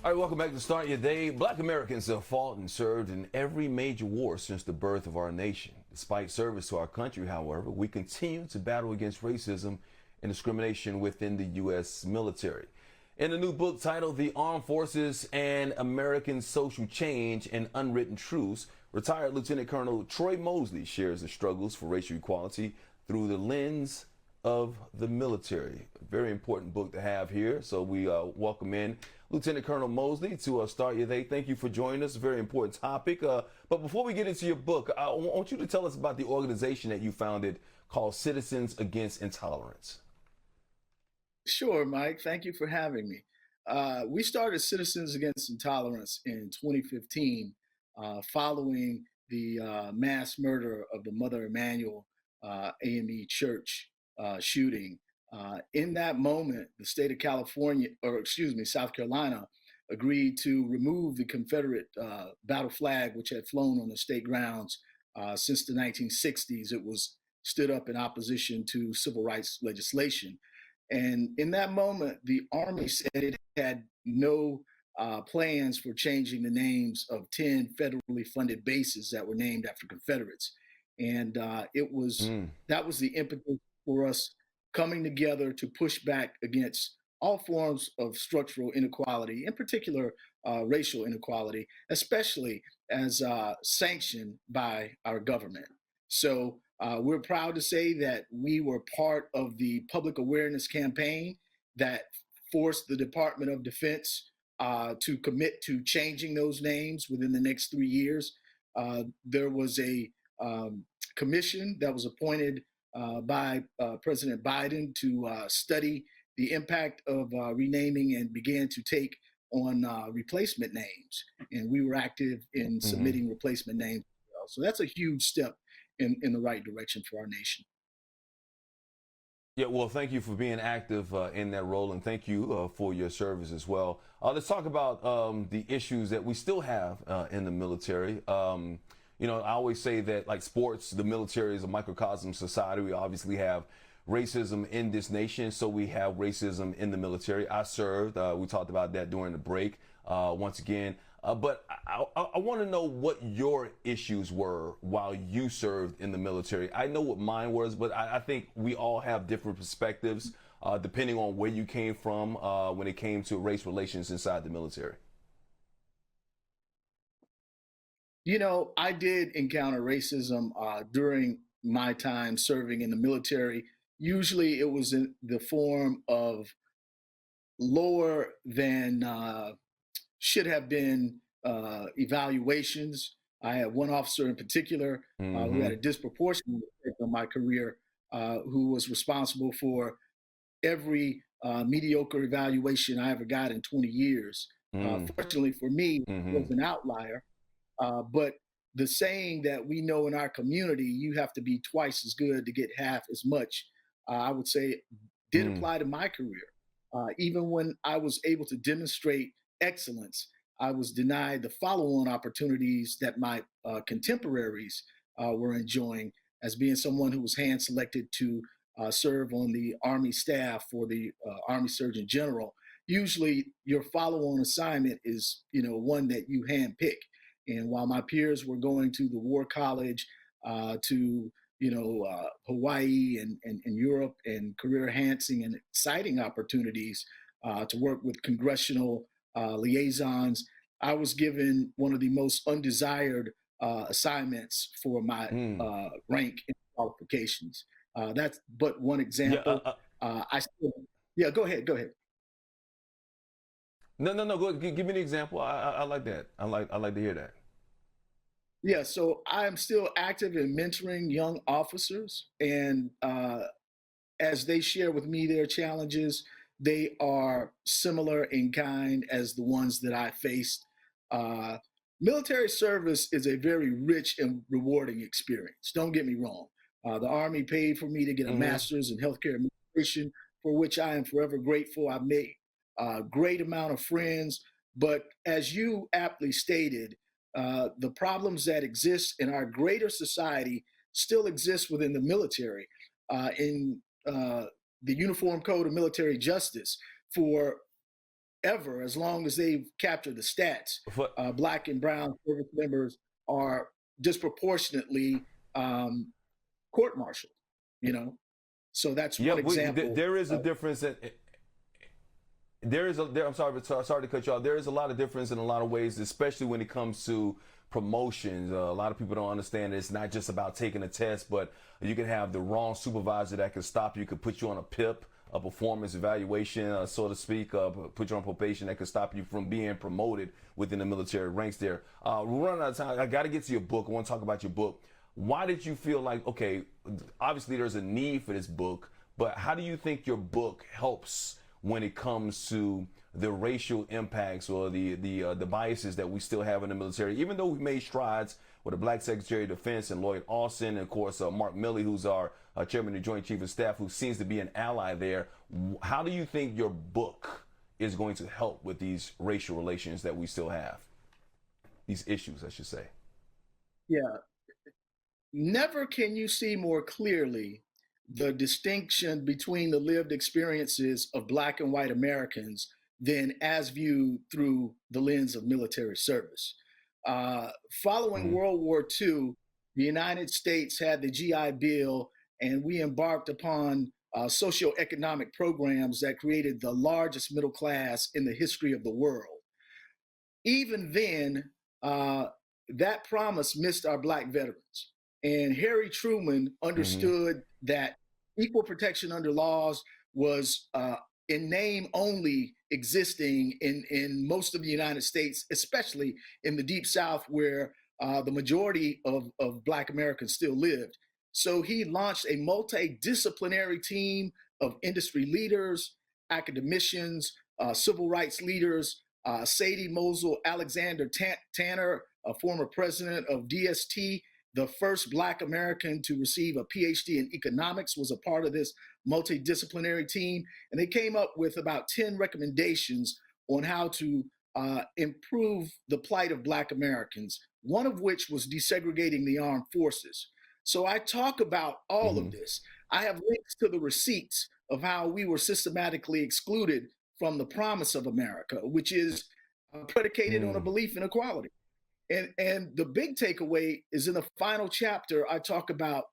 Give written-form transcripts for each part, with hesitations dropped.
All right, welcome back to Start Your Day. Black Americans have fought and served in every major war since the birth of our nation. Despite service to our country, however, we continue to battle against racism and discrimination within the U.S. military. In a new book titled The Armed Forces and American Social Change, An Unwritten Truce, retired Lieutenant Colonel Troy Mosley shares the struggles for racial equality through the lens of the military. A very important book to have here. So we welcome in Lieutenant Colonel Mosley to Start Your Day. Thank you for joining us. A very important topic. But before we get into your book, I want you to tell us about the organization that you founded called Citizens Against Intolerance. Sure, Mike. Thank you for having me. We started Citizens Against Intolerance in 2015, following the mass murder of the Mother Emanuel AME Church shooting. In that moment, the state of California, or excuse me, South Carolina, agreed to remove the Confederate battle flag, which had flown on the state grounds since the 1960s. It was stood up in opposition to civil rights legislation. And in that moment, the Army said it had no plans for changing the names of 10 federally funded bases that were named after Confederates. And that was the impetus for us coming together to push back against all forms of structural inequality, in particular racial inequality, especially as sanctioned by our government. So we're proud to say that we were part of the public awareness campaign that forced the Department of Defense to commit to changing those names within the next 3 years. There was a commission that was appointed by President Biden to study the impact of renaming and began to take on replacement names. And we were active in submitting replacement names as well. So that's a huge step in the right direction for our nation. Yeah, well, thank you for being active in that role, and thank you for your service as well. Let's talk about the issues that we still have in the military. You know, I always say that, like sports, the military is a microcosm society. We obviously have racism in this nation, so we have racism in the military. I served. We talked about that during the break once again. But I want to know what your issues were while you served in the military. I know what mine was, but I think we all have different perspectives depending on where you came from when it came to race relations inside the military. You know, I did encounter racism during my time serving in the military. Usually it was in the form of lower than should have been evaluations. I had one officer in particular who had Mm-hmm. a disproportionate effect on my career, who was responsible for every mediocre evaluation I ever got in 20 years. Fortunately for me, it Mm-hmm. was an outlier. But the saying that we know in our community, you have to be twice as good to get half as much, I would say did Mm-hmm. apply to my career. Even when I was able to demonstrate excellence, I was denied the follow on opportunities that my contemporaries were enjoying as being someone who was hand selected to serve on the Army staff for the Army Surgeon General. Usually, your follow on assignment is, one that you handpick. And while my peers were going to the War College, to Hawaii and Europe and career enhancing and exciting opportunities to work with congressional liaisons, I was given one of the most undesired assignments for my Mm. rank and qualifications. That's but one Yeah. example. I still, yeah, go ahead, go ahead. No, no, no. Go give me an example. I like that. I like to hear that. Yeah, so I'm still active in mentoring young officers, and as they share with me their challenges, they are similar in kind as the ones that I faced. Uh, Military service is a very rich and rewarding experience. Don't get me wrong. The Army paid for me to get a Mm-hmm. master's in healthcare administration, for which I am forever grateful. I've made a great amount of friends, but as you aptly stated, the problems that exist in our greater society still exist within the military. In the Uniform Code of Military Justice for ever, as long as they've captured the stats. For, Black and brown service members are disproportionately court-martialed, you know? So that's yeah, one example. there is a difference. I'm sorry to cut you off. There is a lot of difference in a lot of ways, especially when it comes to promotions. A lot of people don't understand that it's not just about taking a test, but you can have the wrong supervisor that can stop you, could put you on a PIP, a performance evaluation, so to speak, put you on probation that could stop you from being promoted within the military ranks there. We're running out of time. I got to get to your book. I want to talk about your book. Why did you feel like, okay, obviously there's a need for this book, but how do you think your book helps when it comes to the racial impacts or the biases that we still have in the military? Even though we've made strides with the Black Secretary of Defense and Lloyd Austin, and of course Mark Milley, who's our Chairman of the Joint Chiefs of Staff, who seems to be an ally there. How do you think your book is going to help with these racial relations that we still have? These issues, I should say. Yeah. Never can you see more clearly the distinction between the lived experiences of Black and white Americans than as viewed through the lens of military service. Following World War II, the United States had the GI Bill, and we embarked upon socioeconomic programs that created the largest middle class in the history of the world. Even then, that promise missed our Black veterans. And Harry Truman understood that equal protection under laws was in name only existing in most of the United States, especially in the Deep South, where the majority of Black Americans still lived. So he launched a multidisciplinary team of industry leaders, academicians, civil rights leaders, Sadie Mosel, Alexander Tanner, a former president of DST, the first Black American to receive a PhD in economics, was a part of this multidisciplinary team. And they came up with about 10 recommendations on how to improve the plight of Black Americans, one of which was desegregating the armed forces. So I talk about all of this. I have links to the receipts of how we were systematically excluded from the promise of America, which is predicated on a belief in equality. And the big takeaway is in the final chapter, I talk about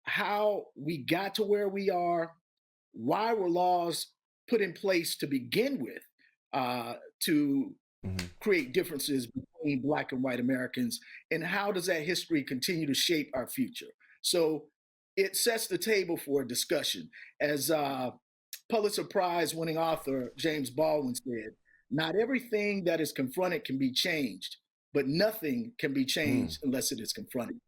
how we got to where we are, why were laws put in place to begin with to create differences between Black and white Americans, and how does that history continue to shape our future? So it sets the table for a discussion. As Pulitzer Prize winning author James Baldwin said, not everything that is confronted can be changed, but nothing can be changed unless it is confronted.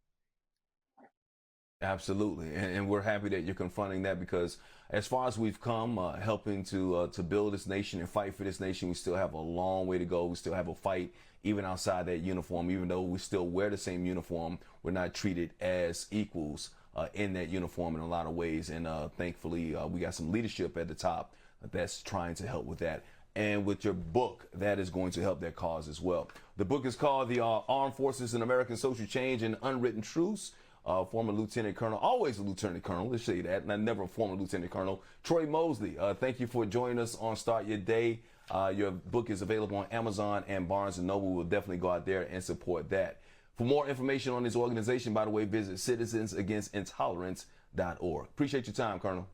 Absolutely, and we're happy that you're confronting that, because as far as we've come, helping to build this nation and fight for this nation, we still have a long way to go. We still have a fight even outside that uniform. Even though we still wear the same uniform, we're not treated as equals in that uniform in a lot of ways. And thankfully, we got some leadership at the top that's trying to help with that. And with your book, that is going to help that cause as well. The book is called The Armed Forces in American Social Change, an Unwritten Truce. Former Lieutenant Colonel, always a Lieutenant Colonel, let's say that, and never a former Lieutenant Colonel, Troy Mosley. Thank you for joining us on Start Your Day. Your book is available on Amazon and Barnes & Noble. We'll definitely go out there and support that. For more information on this organization, by the way, visit citizensagainst intolerance.org. Appreciate your time, Colonel.